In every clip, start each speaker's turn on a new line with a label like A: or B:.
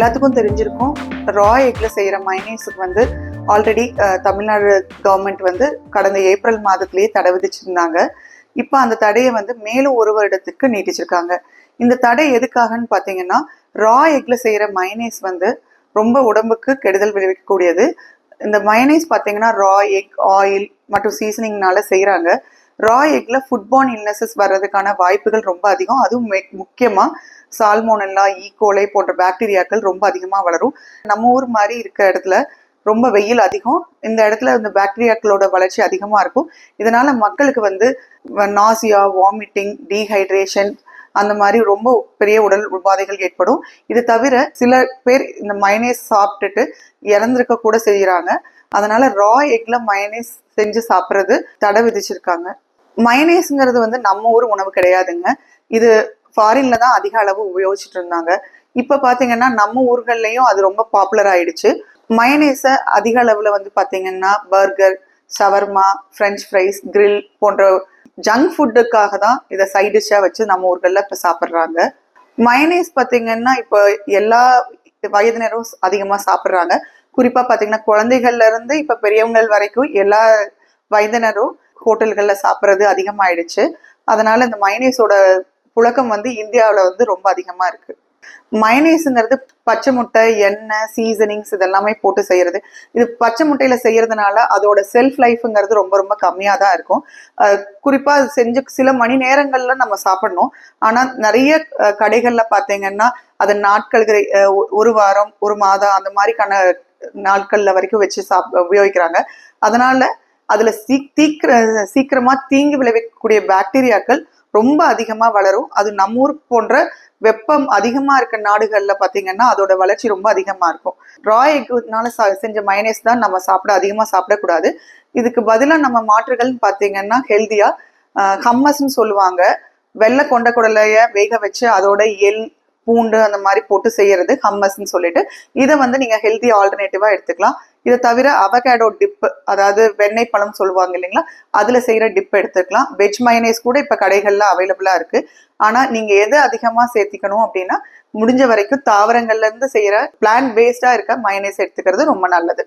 A: எல்லாத்துக்கும் தெரிஞ்சிருக்கும், ரா எக்ல செய்யற மைனேஸுக்கு வந்து ஆல்ரெடி தமிழ்நாடு கவர்மெண்ட் வந்து கடந்த ஏப்ரல் மாதத்திலேயே தடை விதிச்சிருந்தாங்க. இப்போ அந்த தடையை வந்து மேலும் 1 வருடத்துக்கு நீட்டிச்சிருக்காங்க. இந்த தடை எதுக்காகன்னு பார்த்தீங்கன்னா, ரா எக்ல செய்யற மைனேஸ் வந்து ரொம்ப உடம்புக்கு கெடுதல் விளைவிக்கக்கூடியது. இந்த மயனைஸ் பார்த்தீங்கன்னா ரா எக், ஆயில் மற்றும் சீசனிங்னால செய்கிறாங்க. ரா எக்ல ஃபுட்பார்ன் இல்னஸஸ் வர்றதுக்கான வாய்ப்புகள் ரொம்ப அதிகம். அதுவும் முக்கியமாக சால்மோனெல்லா, ஈகோலை போன்ற பாக்டீரியாக்கள் ரொம்ப அதிகமாக வளரும். நம்ம ஊர் மாதிரி இருக்க இடத்துல ரொம்ப வெயில் அதிகம். இந்த இடத்துல இந்த பாக்டீரியாக்களோட வளர்ச்சி அதிகமாக இருக்கும். இதனால மக்களுக்கு வந்து நாசியா, வாமிட்டிங், டீஹைட்ரேஷன் அந்த மாதிரி ரொம்ப பெரிய உடல் உபாதைகள் ஏற்படும். இது தவிர சில பேர் இந்த மயனேஸ் சாப்பிட்டுட்டு இறந்துருக்க கூட செய்யறாங்க. அதனால ரா எக்ல மயனேஸ் செஞ்சு சாப்பிட்றது தடை விதிச்சிருக்காங்க. மயனேஸ்ங்கிறது வந்து நம்ம ஊர் உணவு கிடையாதுங்க. இது ஃபாரின்ல தான் அதிக அளவு உபயோகிச்சுட்டு இருந்தாங்க. இப்ப பாத்தீங்கன்னா நம்ம ஊர்கள்லயும் அது ரொம்ப பாப்புலர் ஆயிடுச்சு. மயனேஸை அதிக அளவுல வந்து பாத்தீங்கன்னா burger, shawarma, French fries, grill போன்ற ஜங்க் ஃபுட்டுக்காக தான் இதை சைட் டிஷ்ஷா வச்சு நம்ம ஊர்கள்ல இப்ப சாப்பிட்றாங்க. மயனேஸ் பாத்தீங்கன்னா இப்போ எல்லா வயதினரும் அதிகமா சாப்பிட்றாங்க. குறிப்பா பாத்தீங்கன்னா குழந்தைகள்ல இருந்து இப்ப பெரியவங்கள் வரைக்கும் எல்லா வயதினரும் ஹோட்டல்கள்ல சாப்பிட்றது அதிகமாயிடுச்சு. அதனால இந்த மயனேஸோட புழக்கம் வந்து இந்தியாவில வந்து ரொம்ப அதிகமா இருக்கு. மயனேஸுங்கிறது பச்சை முட்டை, எண்ணெய், சீசனிங்ஸ் இதெல்லாமே போட்டு செய்யறது. இது பச்சை முட்டையில செய்யறதுனால அதோட செல்ஃப் லைஃப்ங்கிறது ரொம்ப ரொம்ப கம்மியா தான் இருக்கும். குறிப்பா அது செஞ்சு சில மணி நேரங்கள்ல நம்ம சாப்பிடணும். ஆனா நிறைய கடைகள்ல பாத்தீங்கன்னா அது நாட்களுக்கு 1 வாரம், 1 மாதம் அந்த மாதிரிக்கான நாட்கள்ல வரைக்கும் வச்சு உபயோகிக்கிறாங்க. அதனால அதுல சீக்கிரமா தீங்கு விளைவிக்கக்கூடிய பாக்டீரியாக்கள் ரொம்ப அதிகமா வளரும். அது நம்ம ஊர் போன்ற வெப்பம் அதிகமா இருக்க நாடுகள்ல பாத்தீங்கன்னா அதோட வளர்ச்சி ரொம்ப அதிகமா இருக்கும். ரா எக்னால செஞ்ச மயனேஸ் தான் நம்ம அதிகமா சாப்பிடக்கூடாது. இதுக்கு பதிலா நம்ம மாற்றுகள்னு பாத்தீங்கன்னா ஹெல்தியா ஹம்மஸ்ன்னு சொல்லுவாங்க. வெள்ளை கொண்ட குடலைய வேக வச்சு அதோட எள், பூண்டு அந்த மாதிரி போட்டு செய்யறது ஹம்மஸ்ன்னு சொல்லிட்டு இதை வந்து நீங்க ஹெல்தி ஆல்டர்னேட்டிவா எடுத்துக்கலாம். இதை தவிர அவகேடோ டிப், அதாவது வெண்ணெய் பழம் சொல்லுவாங்க இல்லைங்களா, அதுல செய்யற டிப் எடுத்துக்கலாம். வெஜ் மயனேஸ் கூட இப்ப கடைகள்ல அவைலபிளா இருக்கு. ஆனா நீங்க எதை அதிகமா சேர்த்திக்கணும் அப்படின்னா முடிஞ்ச வரைக்கும் தாவரங்கள்ல இருந்து செய்யற பிளான்ட் பேஸ்டா இருக்க மயனேஸ் எடுத்துக்கிறது ரொம்ப நல்லது.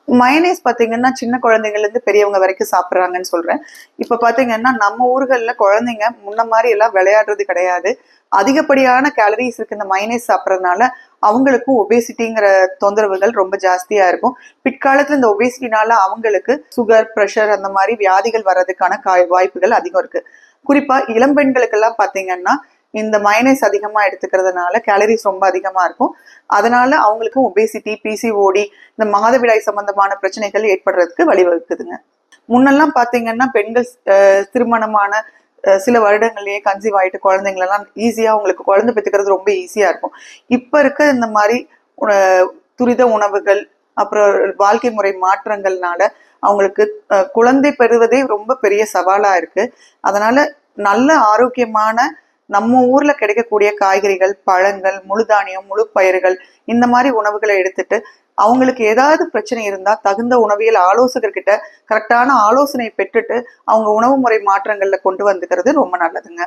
A: மயனேஸ் பாத்தீங்கன்னா சின்ன குழந்தைங்கள்ல இருந்து பெரியவங்க வரைக்கும் சாப்பிட்றாங்கன்னு சொல்றேன். இப்ப பாத்தீங்கன்னா நம்ம ஊர்கள்ல குழந்தைங்க முன்ன மாதிரி எல்லாம் விளையாடுறது கிடையாது. அதிகப்படியான கேலரிஸ் இருக்கு இந்த மயனேஸ் சாப்பிட்றதுனால. அவங்களுக்கும் ஒபேசிட்டிங்கிற தொந்தரவுகள் ரொம்ப ஜாஸ்தியா இருக்கும். பிற்காலத்துல இந்த ஒபேசிட்டினால அவங்களுக்கு சுகர், பிரஷர் அந்த மாதிரி வியாதிகள் வர்றதுக்கான வாய்ப்புகள் அதிகம் இருக்கு. குறிப்பா இளம்பெண்களுக்கெல்லாம் பாத்தீங்கன்னா இந்த மயனேஸ் அதிகமா எடுத்துக்கிறதுனால கேலரிஸ் ரொம்ப அதிகமா இருக்கும். அதனால அவங்களுக்கும் ஒபேசிட்டி, பிசிஓடி, இந்த மாதவிடாய் சம்பந்தமான பிரச்சனைகள் ஏற்படுறதுக்கு வழிவகுக்குதுங்க. முன்னெல்லாம் பாத்தீங்கன்னா பெண்கள் திருமணமான சில வருடங்கள்லயே கன்சீவ் ஆயிட்டு குழந்தைங்களெல்லாம் ஈஸியா அவங்களுக்கு குழந்தை பெற்றுக்கிறது ரொம்ப ஈஸியா இருக்கும். இப்ப இருக்க இந்த மாதிரி துரித உணவுகள், அப்புறம் வாழ்க்கை முறை மாற்றங்கள்னால அவங்களுக்கு குழந்தை பெறுவதே ரொம்ப பெரிய சவாலா இருக்கு. அதனால நல்ல ஆரோக்கியமான நம்ம ஊர்ல கிடைக்கக்கூடிய காய்கறிகள், பழங்கள், முழு தானியம், முழு பயிர்கள் இந்த மாதிரி உணவுகளை எடுத்துட்டு அவங்களுக்கு ஏதாவது பிரச்சனை இருந்தா தகுந்த உணவியல் ஆலோசகர்கிட்ட கரெக்டான ஆலோசனை பெற்றுட்டு அவங்க உணவு முறை மாற்றங்கள்ல கொண்டு வந்துக்கிறது ரொம்ப நல்லதுங்க.